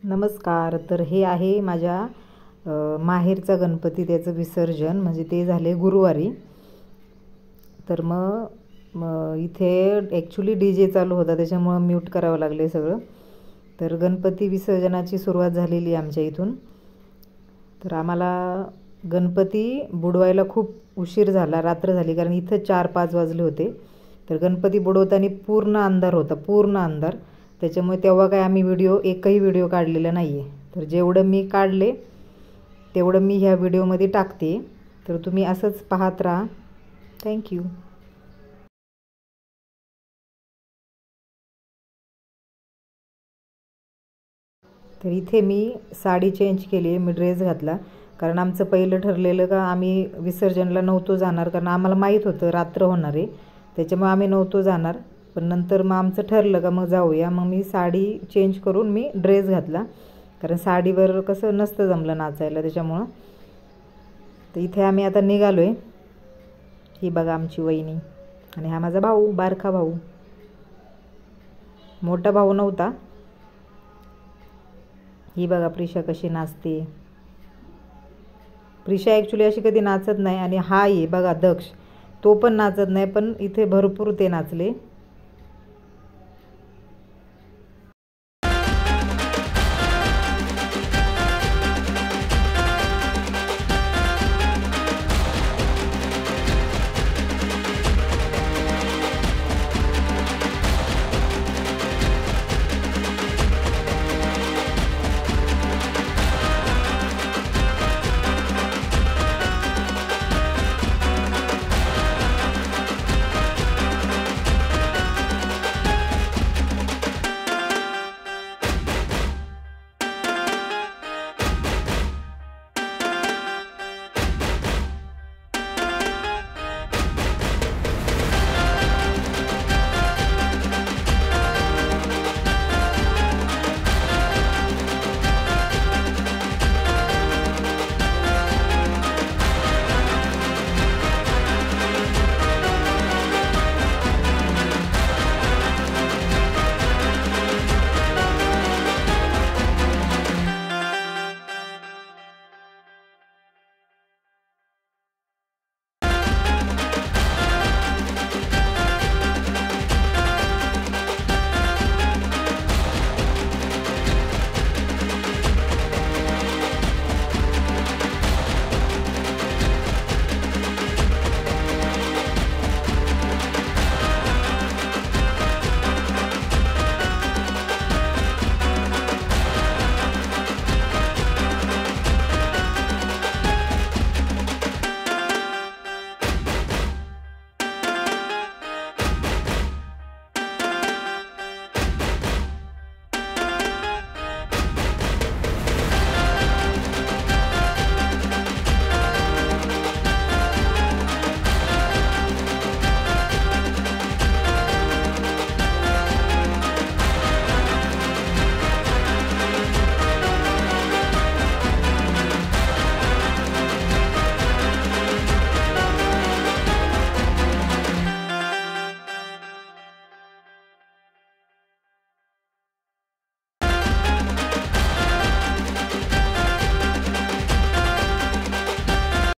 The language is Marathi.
नमस्कार. तर हे आहे माझ्या माहेरचा गणपती, त्याचं विसर्जन म्हणजे ते झाले गुरुवारी. तर मग इथे ॲक्च्युली DJ चालू होता, त्याच्यामुळं म्यूट करावं लागले सगळं. तर गणपती विसर्जनाची सुरुवात झालेली आमच्या इथून. तर आम्हाला गणपती बुडवायला खूप उशीर झाला, रात्र झाली, कारण इथं 4-5 वाजले होते. तर गणपती बुडवताना पूर्ण अंधार होता, पूर्ण अंधार. त्याच्यामुळे तेव्हा काय आम्ही एकही व्हिडिओ काढलेला नाही आहे. तर जेवढं मी काढले तेवढं मी ह्या व्हिडिओमध्ये टाकते. तर तुम्ही असंच पाहत राहा. थँक्यू. तर इथे मी साडी चेंज केली, मी ड्रेस घातला. कारण आमचं पहिलं ठरलेलं का आम्ही विसर्जनला नव्हतो जाणार, कारण आम्हाला माहीत होतं रात्र होणार आहे, त्याच्यामुळे आम्ही नव्हतो जाणार. पण नंतर मग आमचं ठरलं का मग जाऊया. मग मी साडी चेंज करून मी ड्रेस घातला, कारण साडीवर कसं नसतं जमलं नाचायला, त्याच्यामुळं. तर इथे आम्ही आता निघालो आहे. ही बघा आमची वहिनी, आणि हा माझा भाऊ, बारका भाऊ. मोठा भाऊ नव्हता. ही बघा प्रिशा कशी नाचते. प्रिशा ॲक्च्युली अशी कधी नाचत नाही. आणि हा ये बघा दक्ष, तो पण नाचत नाही, पण इथे भरपूर ते नाचले.